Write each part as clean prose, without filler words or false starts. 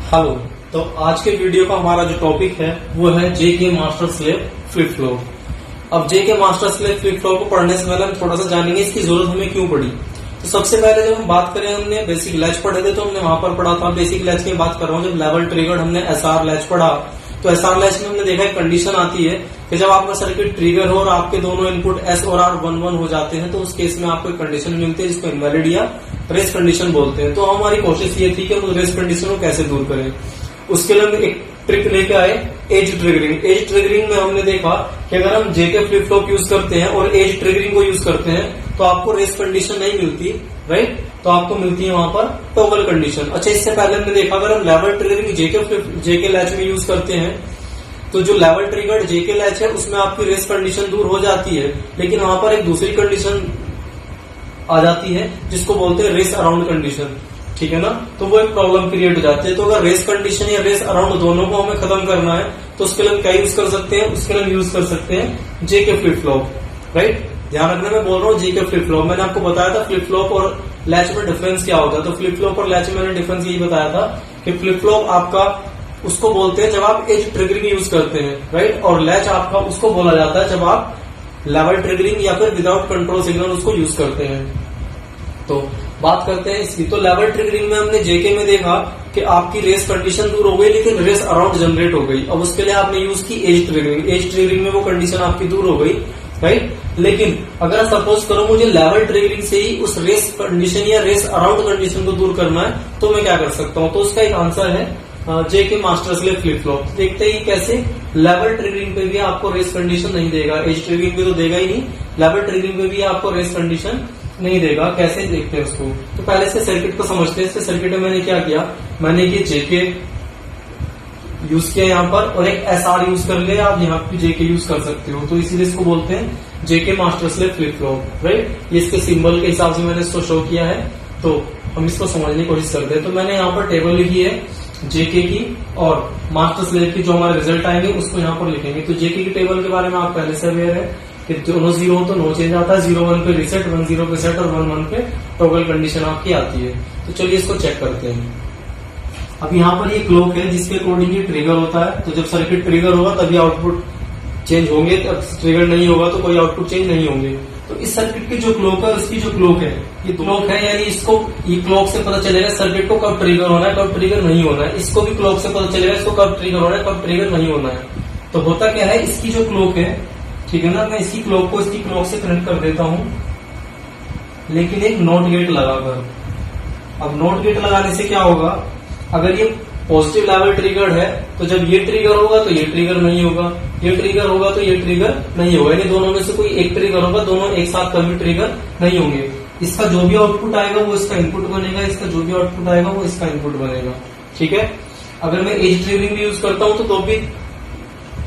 Hello. तो आज के वीडियो का हमारा जो टॉपिक है वो है जेके मास्टर स्लेव फ्लिप फ्लॉप। अब जेके मास्टर स्लेव फ्लिप फ्लॉप को पढ़ने से पहले हम थोड़ा सा जानेंगे इसकी जरूरत हमें क्यों पड़ी। तो सबसे पहले जब हम बात करें, हमने बेसिक लैच पढ़े थे तो हमने वहां पर पढ़ा था। बेसिक लैच की बात कर रहा हूँ, जब लेवल ट्रिगर हमने एसआर लैच पढ़ा तो एसआर लैच में हमने देखा एक कंडीशन आती है कि जब आपका सर्किट ट्रिगर हो और आपके दोनों इनपुट एस और आर 1-1 हो जाते हैं तो उस केस में आपको एक कंडीशन मिलती है जिसको इनवैलिड या रेस कंडीशन बोलते हैं। तो हमारी कोशिश ये थी कि हम रेस कंडीशन को कैसे दूर करें। उसके लिए हम एक ट्रिक लेके आए, एज ट्रिगरिंग। एज ट्रिगरिंग में हमने देखा कि अगर हम जेके फ्लिप फ्लॉप यूज करते हैं और एज ट्रिगरिंग को यूज करते हैं तो आपको रेस कंडीशन नहीं मिलती, राइट। तो आपको मिलती है वहां पर टॉगल कंडीशन। अच्छा, इससे पहले हमने देखा अगर हम लेवल ट्रिगरिंग जेके लैच में यूज करते हैं तो जो लेवल ट्रिगर्ड जेके लैच है उसमें आपकी रेस कंडीशन दूर हो जाती है, लेकिन वहां पर एक दूसरी कंडीशन आ जाती है जिसको बोलते हैं रेस अराउंड कंडीशन, ठीक है ना। तो वो एक प्रॉब्लम क्रिएट हो जाती है। तो अगर रेस कंडीशन या रेस अराउंड दोनों को हमें खत्म करना है तो उसके लिए हम क्या यूज कर सकते हैं, उसके लिए हम यूज कर सकते हैं जेके फ्लिप फ्लॉप, राइट। ध्यान रखना, मैं बोल रहा हूँ जेके फ्लिप फ्लॉप। मैंने आपको बताया था फ्लिप फ्लॉप और लैच में डिफरेंस क्या होता है। तो फ्लिप फ्लॉप और लैच में मैंने डिफरेंस यही बताया था कि फ्लिप फ्लॉप आपका उसको बोलते हैं जब आप एज ट्रिगरिंग यूज करते हैं, राइट। और लैच आपका उसको बोला जाता है जब आप लेवल ट्रिगरिंग या फिर विदाउट कंट्रोल सिग्नल उसको यूज करते हैं। तो बात करते हैं इसकी। तो लेवल ट्रिगरिंग में हमने जेके में देखा कि आपकी रेस कंडीशन दूर हो गई लेकिन रेस अराउंड जनरेट हो गई। अब उसके लिए आपने यूज की एज ट्रिगरिंग। एज ट्रिगरिंग में वो कंडीशन आपकी दूर हो गई, राइट। लेकिन अगर सपोज करो मुझे लेवल ट्रिगरिंग से ही उस रेस कंडीशन या रेस अराउंड कंडीशन को दूर करना है तो मैं क्या कर सकता हूं। तो उसका एक आंसर है जेके मास्टर स्लेव फ्लिप फ्लॉप। देखते ही कैसे लेवल ट्रिगरिंग पे भी आपको रेस कंडीशन नहीं देगा, एज ट्रिगरिंग पे तो देगा ही नहीं, लेवल ट्रिगरिंग पे भी आपको रेस कंडीशन नहीं देगा। कैसे देखते हैं उसको। तो पहले से सर्किट को समझते हैं। इसके सर्किट में मैंने क्या किया, मैंने ये जेके यूज किया यहाँ पर और एक एसआर यूज कर लिया। आप यहाँ पे जेके यूज कर सकते हो, तो इसीलिए इसको बोलते हैं JK master slave flip flop, right. ये इसके सिंबल के हिसाब से मैंने इसको शो किया है, तो हम इसको समझने की कोशिश करते हैं। तो मैंने यहाँ पर टेबल लिखी है जेके की और मास्टर स्लेव की, जो हमारे रिजल्ट आएंगे उसको यहाँ पर लिखेंगे। तो जेके की टेबल के बारे में आप पहले से अवेयर है कि दोनों 0 हो तो नो चेंज आता है, 0-1 पे रिसेट, 1-0 पे सेट और 1-1 पे टॉगल कंडीशन आपकी आती है। तो चलिए इसको चेक करते हैं। अब यहाँ पर ये क्लॉक है जिसके अकॉर्डिंग ये ट्रिगर होता है। तो जब सर्किट ट्रिगर होगा तभी आउटपुट चेंज होंगे, अब ट्रिगर नहीं होगा तो कोई आउटपुट चेंज नहीं होंगे। तो इस सर्किट की जो क्लॉक है, इसकी जो क्लॉक है, ये क्लॉक है, यानी इसको ये क्लॉक से पता चलेगा सर्किट को कब ट्रिगर होना है, कब ट्रिगर नहीं होना है। इसको भी क्लॉक से पता चलेगा इसको कब ट्रिगर होना है, कब ट्रिगर नहीं होना है। तो होता क्या है, इसकी जो क्लॉक है, ठीक है ना, मैं इसकी क्लॉक को इसकी क्लॉक से कनेक्ट कर देता हूं, लेकिन एक नॉट गेट लगाकर। अब नॉट गेट लगाने से क्या होगा, अगर ये पॉजिटिव लेवल ट्रिगर्ड है तो जब ये ट्रिगर होगा तो ये ट्रिगर नहीं होगा, ये ट्रिगर होगा तो ये ट्रिगर नहीं होगा, यानी दोनों में से कोई एक ट्रिगर होगा, दोनों एक साथ कभी ट्रिगर नहीं होंगे। इसका जो भी आउटपुट आएगा वो इसका इनपुट बनेगा, इसका जो भी आउटपुट आएगा वो इसका इनपुट बनेगा, ठीक है। अगर मैं एज ट्रिगरिंग भी यूज करता हूं तो भी,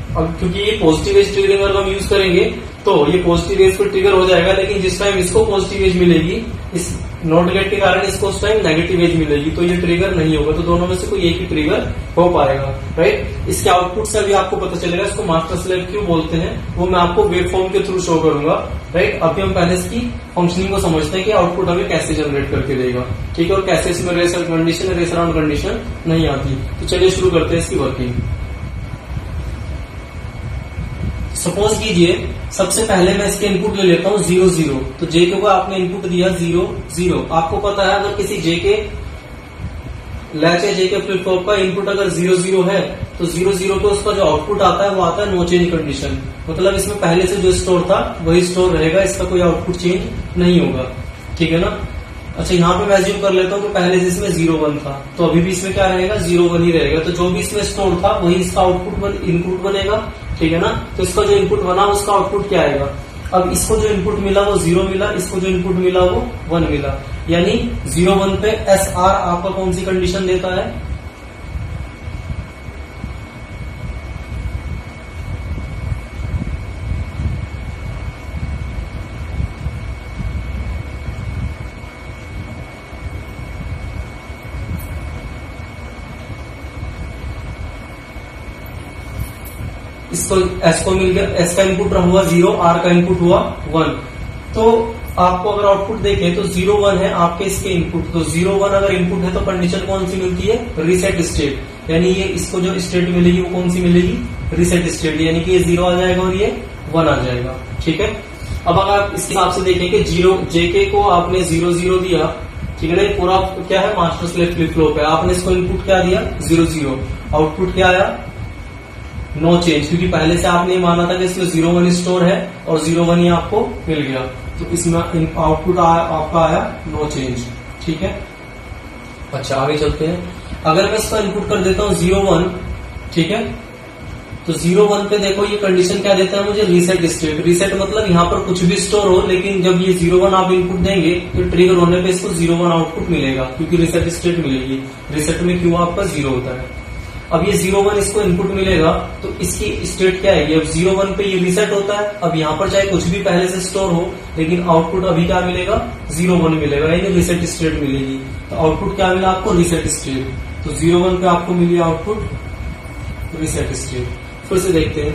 अब क्योंकि ये पॉजिटिव एज ट्रिगरिंग अगर हम यूज करेंगे तो ये पॉजिटिव एज पर ट्रिगर हो जाएगा, लेकिन जिस टाइम इसको पॉजिटिव एज मिलेगी, इस नॉट गेट के कारण इसको उस टाइम नेगेटिव एज मिलेगी, तो ये ट्रिगर नहीं होगा। तो दोनों में से कोई एक ही ट्रिगर हो पाएगा, राइट। इसके आउटपुट से भी आपको पता चलेगा इसको मास्टर स्लेव क्यों बोलते हैं, वो मैं आपको वेव फॉर्म के थ्रू शो करूंगा, राइट। अभी हम पहले इसकी फंक्शनिंग को समझते हैं कि आउटपुट हमें कैसे जनरेट करके देगा, ठीक है, और कैसे इसमें race condition, race around condition नहीं आती। तो चलिए शुरू करते हैं इसकी वर्किंग। सपोज कीजिए सबसे पहले मैं इसके इनपुट ले लेता हूं 0-0। तो जेके को आपने इनपुट दिया 0-0। आपको पता है अगर किसी जेके लैच है, जेके फ्लिप फ्लॉप का इनपुट अगर 0-0 है तो 0-0 पे उसका जो आउटपुट आता है वो आता है नो चेंज कंडीशन। मतलब इसमें पहले से जो स्टोर था वही स्टोर रहेगा, इसका कोई आउटपुट चेंज नहीं होगा, ठीक है ना। अच्छा, यहाँ पे मैं एज्यूम कर लेता हूँ कि पहले से इसमें 0-1 था तो अभी भी इसमें क्या रहेगा, 0-1 ही रहेगा। तो जो भी इसमें स्टोर था वही इसका आउटपुट इनपुट बनेगा, ठीक है ना। तो इसका जो इनपुट बना उसका आउटपुट क्या आएगा। अब इसको जो इनपुट मिला वो 0 मिला, इसको जो इनपुट मिला वो 1 मिला, यानी 0-1 पे एस आर आपका कौन सी कंडीशन देता है, इसको एस को मिल गया, एस का इनपुट हुआ 0, आर का इनपुट हुआ 1। तो आपको अगर आउटपुट देखें तो 0 1 है आपके इसके इनपुट, तो 0 1 अगर इनपुट है तो कंडीशन कौन सी मिलती है, रीसेट स्टेट, यानी ये इसको जो स्टेट मिलेगी वो कौन सी मिलेगी, रीसेट स्टेट, यानी कि ये 0 आ जाएगा और ये 1 आ जाएगा। ठीक है, अब अगर आप इस हिसाब से देखें कि 0 जेके को आपने 0 0 दिया, ठीक है ना, पूरा क्या है मास्टर स्लेव फ्लिप फ्लॉप है, आपने इसको इनपुट क्या दिया 0 0, आउटपुट क्या आया नो चेंज, क्योंकि पहले से आपने माना था कि इसमें 0 1 स्टोर है और 0 1 ये आपको मिल गया, तो इसमें आउटपुट आपका आया नो चेंज। ठीक है, अच्छा आगे चलते हैं। अगर मैं इसका इनपुट कर देता हूं 0 1, ठीक है, तो 0 1 पे देखो ये कंडीशन क्या देता है मुझे, रीसेट स्टेट। रीसेट मतलब यहाँ पर कुछ भी स्टोर हो, लेकिन जब ये 0 1 आप इनपुट देंगे तो ट्रिगर होने पे इसको 0 1 आउटपुट मिलेगा, क्योंकि रीसेट स्टेट मिलेगी। रीसेट में क्यों आपका 0 होता है। अब ये 0 1 इसको इनपुट मिलेगा तो इसकी स्टेट क्या है, अब 0 1 पे ये रीसेट होता है। अब यहाँ पर चाहे कुछ भी पहले से स्टोर हो, लेकिन आउटपुट अभी क्या मिलेगा 0 1 मिलेगा, यानी रीसेट स्टेट मिलेगी। तो आउटपुट क्या मिला आपको, रीसेट स्टेट। तो 0 1 पे आपको मिली आउटपुट रीसेट स्टेट। फिर से देखते हैं,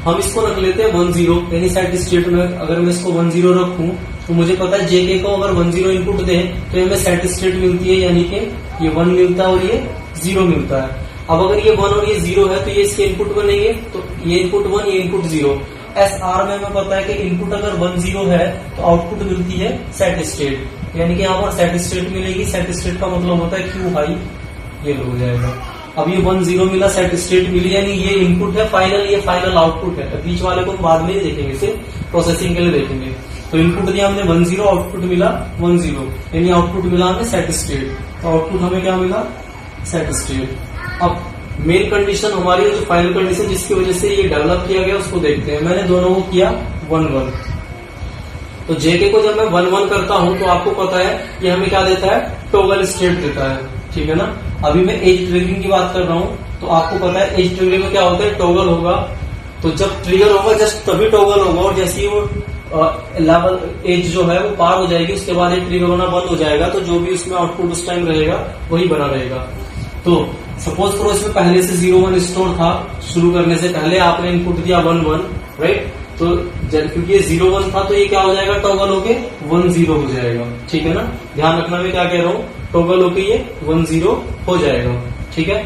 हम इसको रख लेते हैं 1 0, यानी सेट स्टेट में अगर मैं इसको 1 0 रखूं तो मुझे पता है जेके को अगर 1 0 इनपुट दे तो हमें सेट स्टेट मिलती है, यानी कि ये 1 मिलता है और ये 0 मिलता है। अब अगर ये 1 और ये 0 है तो ये इसके इनपुट बनेंगे, तो ये इनपुट 1 ये इनपुट 0। एस आर में हमें पता है कि इनपुट अगर 1 0 है तो आउटपुट मिलती है सेट स्टेट, यानी कि यहाँ पर सेट स्टेट मिलेगी। सेट स्टेट का मतलब होता है क्यू हाई, ये हो जाएगा। अब ये 1 0 मिला, सेट स्टेट मिली, यानी ये इनपुट है फाइनल, ये फाइनल आउटपुट है। बीच वाले को हम बाद में ही देखेंगे, सिर्फ प्रोसेसिंग के लिए देखेंगे। तो इनपुट दिया हमने 1 0, आउटपुट मिला 1 0, यानी आउटपुट मिला हमें सेट स्टेट। तो आउटपुट हमें क्या मिला, सेट स्टेट। अब मेन कंडीशन हमारी जो फाइनल कंडीशन जिसकी वजह से ये डेवलप किया गया उसको देखते हैं। मैंने दोनों को किया 1 1, तो जेके को जब मैं 1 1 करता हूं तो आपको पता है ये हमें क्या देता है, टॉगल स्टेट देता है। ठीक है ना, अभी मैं एज ट्रिगरिंग की बात कर रहा हूं, तो आपको पता है एज ट्रिगरिंग में क्या होता है, टॉगल होगा। तो जब ट्रिगर होगा जस्ट तभी टॉगल होगा, और जैसे ही वो लेवल एज जो है वो पार हो जाएगी उसके बाद ये ट्रिगर होना बंद हो जाएगा। तो जो भी उसमें आउटपुट उस टाइम रहेगा वही बना रहेगा। तो सपोज करो इसमें पहले से 0 1 स्टोर था, शुरू करने से पहले आपने इनपुट दिया 1 1, राइट। तो क्योंकि ये 0 1 था तो ये क्या हो जाएगा, टॉगल होके 1 0 हो जाएगा। ठीक है ना, ध्यान रखना मैं क्या कह रहा हूँ, टॉगल होके ये 1 0 हो जाएगा। ठीक है,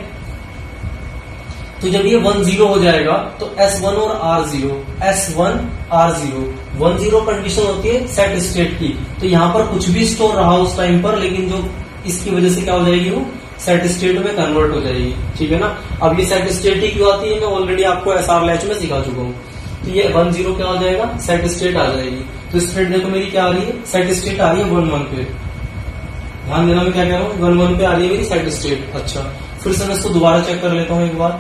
तो जब ये 1 0 हो जाएगा तो S1 और R0, S1 R0 1 0 कंडीशन होती है सेट स्टेट की। तो यहाँ पर कुछ भी स्टोर रहा उस टाइम पर, लेकिन जो इसकी वजह से क्या हो जाएगी, वो सेट स्टेट में कन्वर्ट हो जाएगी। ठीक है ना, अब ये सेट स्टेट ही क्यों आती है, मैं ऑलरेडी आपको एसआर लैच में सिखा चुका हूँ। तो ये 1 0 क्या हो जाएगा, सेट स्टेट आ जाएगी। तो स्टेट देखो मेरी क्या आ रही है, सेट स्टेट आ रही है 1 1 पे। ध्यान देना मैं क्या कह रहा हूँ, 1 1 पे आ रही है मेरी सेट स्टेट। अच्छा, फिर से मैं इसको दोबारा चेक कर लेता हूँ एक बार।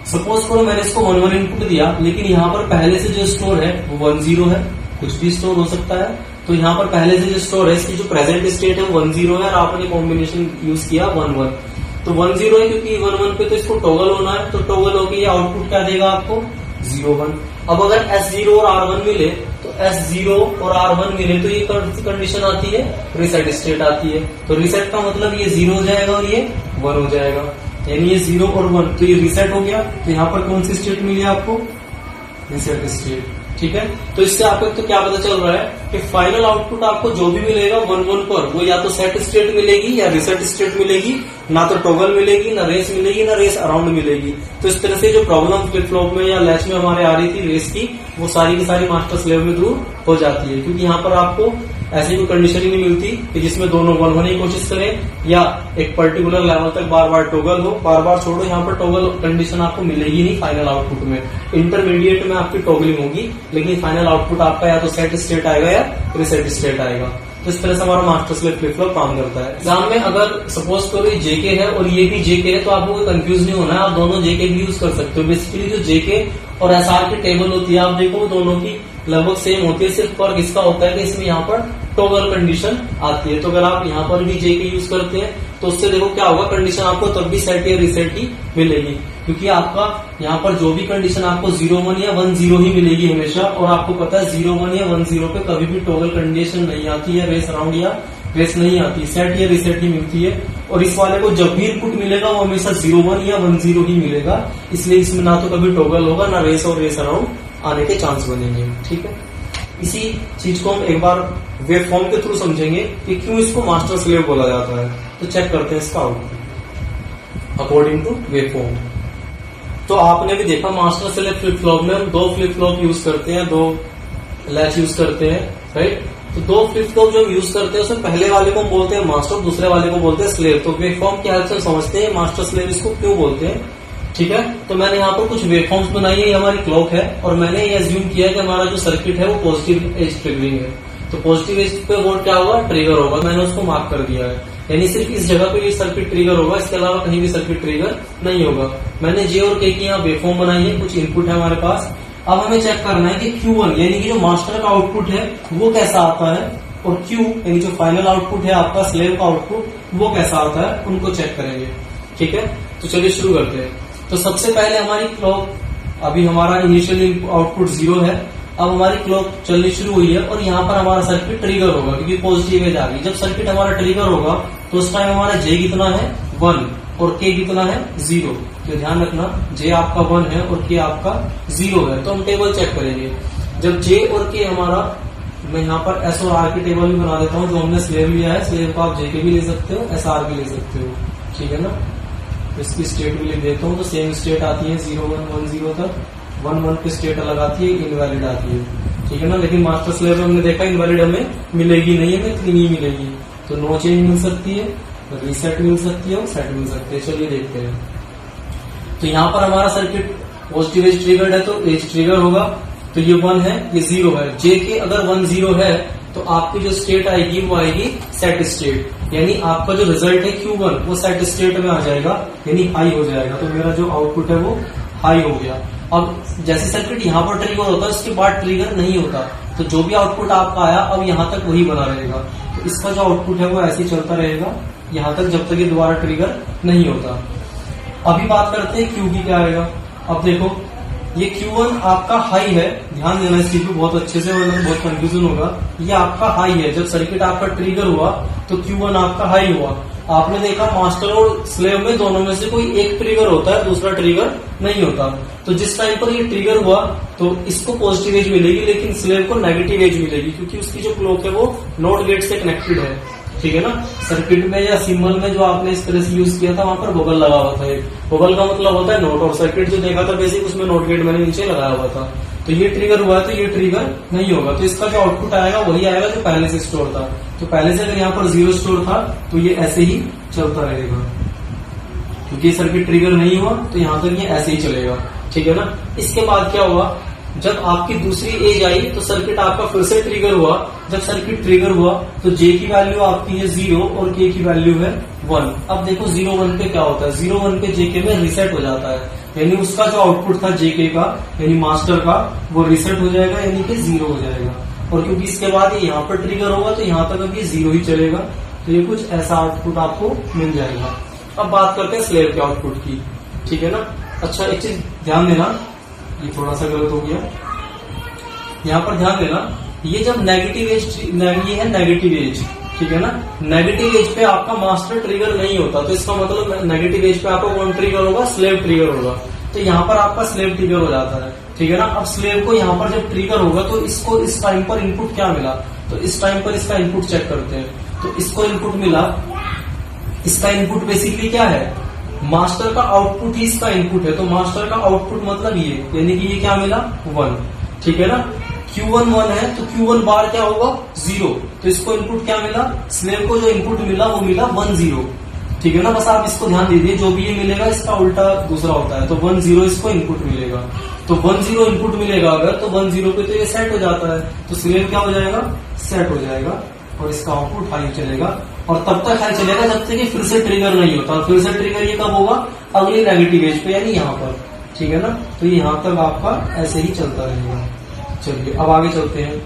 सपोज करो मैंने इसको 1 1 इनपुट दिया, लेकिन यहाँ पर पहले से जो स्टोर है वो 1 0 है, कुछ भी स्टोर हो सकता है। तो यहाँ पर पहले से जो स्टोर है इसकी जो प्रेजेंट स्टेट है 1 0 है, और आपने कॉम्बिनेशन यूज किया 1 1। तो 1 0 है क्योंकि 1 1 पे तो इसको टॉगल होना है, तो टॉगल होके ये आउटपुट क्या देगा आपको 0 1। अब अगर S0 और R1 मिले, तो S0 और R1 मिले तो ये कंडीशन आती है रीसेट स्टेट आती है। तो रीसेट का मतलब ये 0 हो जाएगा और ये 1 हो जाएगा, यानी ये 0 और 1, तो ये रीसेट हो गया। तो यहाँ पर कौन सी स्टेट मिली आपको, रीसेट स्टेट। ठीक है, तो इससे आपको तो क्या पता चल रहा है कि फाइनल आउटपुट आपको जो भी मिलेगा 1 1 पर, वो या तो सेट स्टेट मिलेगी या रीसेट स्टेट मिलेगी, ना तो टॉगल मिलेगी, ना रेस मिलेगी, ना रेस अराउंड मिलेगी। तो इस तरह से जो प्रॉब्लम फ्लिप फ्लॉप में या लैच में हमारे आ रही थी रेस की, वो सारी की सारी मास्टर स्लेव में दूर हो जाती है, क्योंकि यहाँ पर आपको ऐसी कोई कंडीशन ही नहीं मिलती कि जिसमें दोनों 1 होने की कोशिश करें या एक पर्टिकुलर लेवल तक बार बार टॉगल हो। बार बार छोड़ो, यहाँ पर टॉगल कंडीशन आपको मिलेगी नहीं फाइनल आउटपुट में। इंटरमीडिएट में आपकी टॉगलिंग होगी, लेकिन फाइनल आउटपुट आपका या तो सेट स्टेट आएगा या रीसेट स्टेट आएगा। तो इस तरह से हमारा मास्टर स्लेव फ्लिप फ्लॉप काम करता है। एग्जाम में अगर सपोज करो ये जेके है और ये भी जेके है, तो आपको कोई कंफ्यूज नहीं होना है, आप दोनों जेके भी यूज कर सकते हो। बेसिकली जो जेके और एसआर की टेबल होती है, आप देखो दोनों की लगभग सेम होती है, सिर्फ फर्क इसका होता है कि इसमें यहाँ पर टॉगल कंडीशन आती है। तो अगर आप यहाँ पर भी जेके यूज करते हैं तो उससे देखो क्या होगा, कंडीशन आपको तब भी सेट या रीसेट ही मिलेगी, क्योंकि आपका यहाँ पर जो भी कंडीशन आपको 0 1 या 1 0 ही मिलेगी हमेशा। और आपको पता है 0 1 या 1 0 पे कभी भी टॉगल कंडीशन नहीं आती है, रेस अराउंड या रेस नहीं आती, सेट या रीसेट ही मिलती है। और इस वाले को जब भी इनपुट मिलेगा वो हमेशा 0 1 या 1 0 ही मिलेगा, इसलिए इसमें ना तो कभी टॉगल होगा, ना रेस और रेस अराउंड आने के चांस बनेंगे। ठीक है, इसी चीज को हम एक बार वेव फॉर्म के थ्रू समझेंगे कि क्यों इसको मास्टर स्लेव बोला जाता है। तो चेक करते हैं इसका output according to wave form. तो आपने भी देखा मास्टर स्लेव फ्लिप फ्लॉप में हम 2 फ्लिप फ्लॉप यूज करते हैं, 2 लैच यूज करते हैं, राइट। तो 2 फ्लिप फ्लॉप जो हम यूज करते हैं उसमें पहले वाले को हम बोलते हैं मास्टर, दूसरे वाले को बोलते हैं स्लेव। तो वेव फॉर्म की हेल्प से समझते हैं मास्टर स्लेव इसको क्यों बोलते हैं, ठीक है। तो मैंने यहाँ पर कुछ वेव फॉर्म्स बनाई है, ये हमारी क्लॉक है और मैंने ये एज्यूम किया है कि हमारा जो सर्किट है वो पॉजिटिव एज ट्रिगरिंग है। तो पॉजिटिव एज पे वो क्या होगा, ट्रिगर होगा। मैंने उसको मार्क कर दिया है, यानी सिर्फ इस जगह पे ये सर्किट ट्रिगर होगा, इसके अलावा कहीं भी सर्किट ट्रिगर नहीं होगा। मैंने जे और के की यहाँ वेव फॉर्म बनाई है, कुछ इनपुट है हमारे पास। अब हमें चेक करना है कि Q1 यानी कि जो मास्टर का आउटपुट है वो कैसा आता है, और Q यानी जो फाइनल आउटपुट है आपका स्लेव का आउटपुट वो कैसा आता है, उनको चेक करेंगे, ठीक है। तो चलिए शुरू करते हैं। तो सबसे पहले हमारी क्लॉक, अभी हमारा इनिशियली आउटपुट 0 है, अब हमारी क्लॉक चलनी शुरू हुई है और यहाँ पर हमारा सर्किट ट्रिगर होगा क्योंकि पॉजिटिव एज आ गई। जब सर्किट हमारा ट्रिगर होगा तो उस टाइम हमारा जे कितना है 1 और के कितना है 0। तो ध्यान रखना जे आपका 1 है और के आपका 0 है। तो हम टेबल चेक करेंगे। जब जे और के हमारा, मैं यहाँ पर एस और आर की टेबल भी बना देता हूँ, जो हमने स्लेव लिया है, स्लेव को आप जे के भी ले सकते हो, एस आर भी ले सकते हो, ठीक है ना। इसकी स्टेट भी लिख देता हूँ। तो सेम स्टेट आती है 0 1 1 0 तक, 1 1 की स्टेट अलग आती है, इनवैलिड आती है, ठीक है ना। लेकिन मास्टर स्लेव में हमने देखा इनवैलिड हमें मिलेगी नहीं, हमें 3 ही मिलेगी। तो नो चेंज मिल सकती है, रीसेट मिल सकती है और सेट मिल सकती है। चलिए देखते हैं। तो यहाँ पर हमारा सर्किट पॉजिटिव एज ट्रिगर्ड है तो एज ट्रिगर होगा। तो ये 1 है, ये 0 है। जे के अगर 1 0 है तो आपकी जो स्टेट आएगी वो आएगी सेट स्टेट, यानी आपका जो रिजल्ट है Q1 वो सेट स्टेट में आ जाएगा, यानी हाई हो जाएगा। तो मेरा जो आउटपुट है वो हाई हो गया। अब जैसे सर्किट यहाँ पर ट्रिगर होता है उसके बाद ट्रिगर नहीं होता, तो जो भी आउटपुट आपका आया अब यहाँ तक वही बना रहेगा। तो इसका जो आउटपुट है वो ऐसे ही चलता रहेगा यहाँ तक, जब तक ये दोबारा ट्रिगर नहीं होता। अभी बात करते हैं Q की क्या आएगा। अब देखो ये Q1 आपका हाई है, ध्यान देना इस चीज को बहुत अच्छे से, वरना बहुत कंफ्यूजन होगा। ये आपका हाई है, जब सर्किट आपका ट्रिगर हुआ तो Q1 आपका हाई हुआ। आपने देखा मास्टर और स्लेव में दोनों में से कोई एक ट्रिगर होता है, दूसरा ट्रिगर नहीं होता। तो जिस टाइम पर ये ट्रिगर हुआ तो इसको पॉजिटिव एज मिलेगी, लेकिन स्लेव को नेगेटिव एज मिलेगी क्योंकि उसकी जो क्लॉक है वो नॉट गेट से कनेक्टेड है, ठीक है ना। सर्किट में या सिंबल में जो आपने इस तरह से यूज किया था वहां पर बबल लगा हुआ था। बबल का मतलब होता है नोट, और सर्किट जो देखा था बेसिक उसमें नोट गेट मैंने नीचे लगाया हुआ था। तो ये ट्रिगर हुआ है तो ये ट्रिगर नहीं होगा। तो इसका जो आउटपुट आएगा वही आएगा जो पहले से स्टोर था। तो पहले से अगर यहाँ पर 0 स्टोर था तो ये ऐसे ही चलता रहेगा, क्योंकि ये सर्किट ट्रिगर नहीं हुआ तो यहाँ तक ये ऐसे ही चलेगा, ठीक है ना। इसके बाद क्या हुआ, जब आपकी दूसरी एज आई तो सर्किट आपका फिर से ट्रिगर हुआ। जब सर्किट ट्रिगर हुआ तो जे की वैल्यू आपकी है 0 और के की वैल्यू है 1। अब देखो 0 1 पे क्या होता है, 0 1 पे जेके में रीसेट हो जाता है, यानी उसका जो आउटपुट था जेके का यानी मास्टर का वो रीसेट हो जाएगा, यानी कि 0 हो जाएगा। और क्योंकि इसके बाद ये यहाँ पर ट्रिगर होगा तो यहाँ तक अब ये 0 ही चलेगा। तो ये कुछ ऐसा आउटपुट आपको मिल जाएगा। अब बात करते हैं स्लेव के आउटपुट की, ठीक है ना। अच्छा एक चीज ध्यान देना, ये थोड़ा सा गलत हो गया, यहाँ पर ध्यान देना। ये जब नेगेटिव एज, ये है नेगेटिव एज, ठीक है ना। नेगेटिव एज पे आपका मास्टर ट्रिगर नहीं होता, तो इसका मतलब नेगेटिव एज पे आपका कौन ट्रिगर होगा, स्लेव ट्रिगर होगा। तो यहाँ पर आपका स्लेव ट्रिगर हो जाता है, ठीक है ना। अब स्लेव को यहाँ पर जब ट्रिगर होगा तो इसको इस टाइम पर इनपुट क्या मिला, तो इस टाइम पर इसका इनपुट चेक करते हैं। तो इसको इनपुट मिला, इसका इनपुट बेसिकली क्या है, मास्टर का आउटपुट ही इसका इनपुट है। तो मास्टर का आउटपुट मतलब ये, यानी कि ये क्या मिला 1, ठीक है ना। Q1 1 है तो Q1 बार क्या होगा 0। तो इसको इनपुट क्या मिला, स्लेव को जो इनपुट मिला वो मिला 1 0, ठीक है ना। बस आप इसको ध्यान दीजिए, जो भी ये मिलेगा इसका उल्टा दूसरा होता है। तो 1 0 इसको इनपुट मिलेगा। तो 1 0 इनपुट मिलेगा अगर, तो 1 0 पे तो ये सेट हो जाता है। तो स्लेव क्या हो जाएगा, सेट हो जाएगा और इसका आउटपुट हाई चलेगा। और तब तक हाई चलेगा जब तक कि फिर से ट्रिगर नहीं होता। फिर से ट्रिगर ये कब होगा, अगली नेगेटिव एज पे, यानी यहाँ पर, ठीक है ना। तो यहाँ तक आपका ऐसे ही चलता रहेगा। चलिए अब आगे चलते हैं,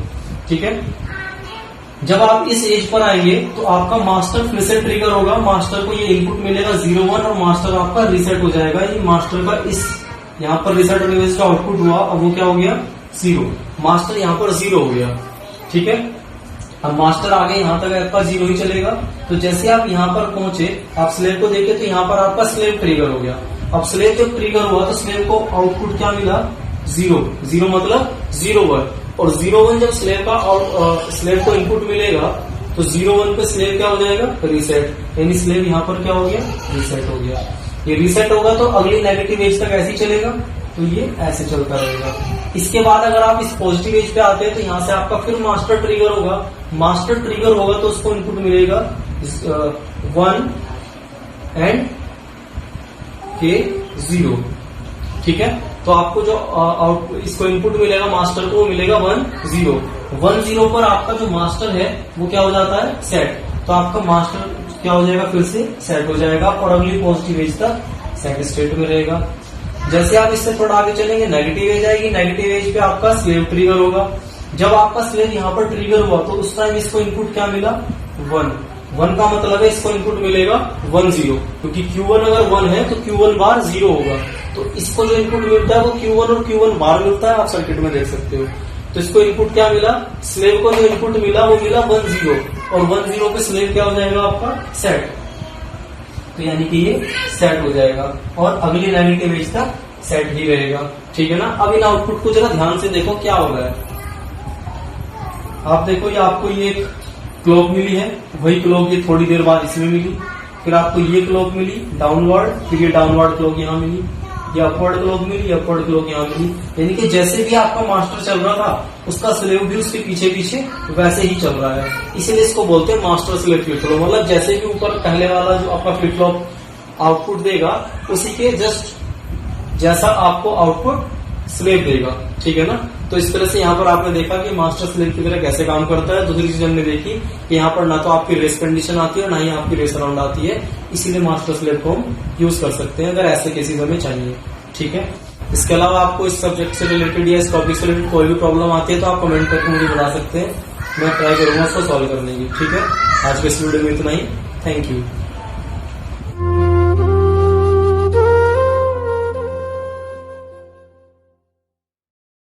ठीक है। जब आप इस एज पर आएंगे तो आपका मास्टर फिर से ट्रिगर होगा, मास्टर को ये इनपुट मिलेगा 0 1 और मास्टर आपका रीसेट हो जाएगा। ये मास्टर का इस यहाँ पर रीसेट होने में इसका आउटपुट हुआ, अब वो क्या हो गया 0। मास्टर यहाँ पर 0 हो गया, ठीक है। अब मास्टर आगे यहाँ तक आपका 0 ही चलेगा। तो जैसे आप यहाँ पर पहुंचे, आप स्लेव को देखे तो यहाँ पर आपका स्लेव ट्रिगर हो गया। अब स्लेव जब ट्रिगर हुआ तो स्लेव को आउटपुट क्या मिला 0 0, मतलब 0 1। और 0-1 जब स्लेव का और स्लेव को इनपुट मिलेगा तो 0-1 पे स्लेव क्या हो जाएगा, रीसेट, यानी स्लेव यहाँ पर क्या हो गया, रीसेट हो गया। ये रीसेट होगा तो अगली नेगेटिव एज तक ऐसे ही चलेगा, तो ये ऐसे चलता रहेगा। इसके बाद अगर आप इस पॉजिटिव एज पे आते हैं तो यहाँ से आपका फिर मास्टर ट्रिगर होगा। मास्टर ट्रिगर होगा तो उसको इनपुट मिलेगा 1 एंड के 0, ठीक है। तो आपको जो इसको इनपुट मिलेगा मास्टर को, वो मिलेगा 1-0 पर आपका जो मास्टर है वो क्या हो जाता है, सेट। तो आपका मास्टर क्या हो जाएगा, फिर से सेट हो जाएगा और अगली पॉजिटिव एज तक सेट स्टेट में रहेगा। जैसे आप इससे थोड़ा आगे चलेंगे नेगेटिव एज आएगी, नेगेटिव एज पे आपका स्लेव ट्रिगर होगा। जब आपका स्लेव यहाँ पर ट्रिगर हुआ तो उस टाइम इसको इनपुट क्या मिला, 1 का मतलब है इसको इनपुट मिलेगा 1-0, क्योंकि Q1 अगर 1 है तो Q1 बार 0 होगा। तो इसको जो इनपुट मिलता है वो Q1 और Q1 बार मिलता है, आप सर्किट में देख सकते हो। तो इसको इनपुट क्या मिला, स्लेव को जो इनपुट मिला वो मिला 1-0, और 1-0 पे स्लेव क्या हो जाएगा आपका, सेट। तो यानी कि ये सेट हो जाएगा और अगली नेगेटिव एज तक सेट ही रहेगा, ठीक है ना। अब इन आउटपुट को जरा ध्यान से देखो क्या हो रहा है। आप देखो ये आपको ये एक क्लॉक मिली है, वही क्लॉक ये थोड़ी देर बाद इसमें मिली, फिर आपको ये क्लॉक मिली डाउनवर्ड, फिर ये डाउनवर्ड क्लॉक यहाँ मिली, ये अपवर्ड क्लॉक मिली, अपवर्ड क्लॉक यहाँ मिली। यानी कि जैसे भी आपका मास्टर चल रहा था उसका स्लेव भी उसके पीछे पीछे वैसे ही चल रहा है, इसीलिए इसको बोलते हैं मास्टर स्लेव फ्लिप फ्लॉप। मतलब जैसे भी ऊपर पहले वाला जो आपका फ्लिप फ्लॉप आउटपुट देगा उसी के जस्ट जैसा आपको आउटपुट स्लेव देगा, ठीक है ना। तो इस तरह से यहाँ पर आपने देखा कि मास्टर स्लेव की तरह कैसे काम करता है। दूसरी चीज हमने देखी कि यहाँ पर ना तो आपकी रेस कंडीशन आती है ना ही आपकी रेस अराउंड आती है, इसीलिए मास्टर स्लेव को हम यूज कर सकते हैं अगर ऐसे केसेस हमें चाहिए, ठीक है। इसके अलावा आपको इस सब्जेक्ट से रिलेटेड या इस टॉपिक से रिलेटेड कोई भी प्रॉब्लम आती है तो आप कमेंट करके मुझे बता सकते हैं, मैं ट्राई करूंगा उसको सॉल्व करने की, ठीक है। आज के इस वीडियो में इतना ही, थैंक यू।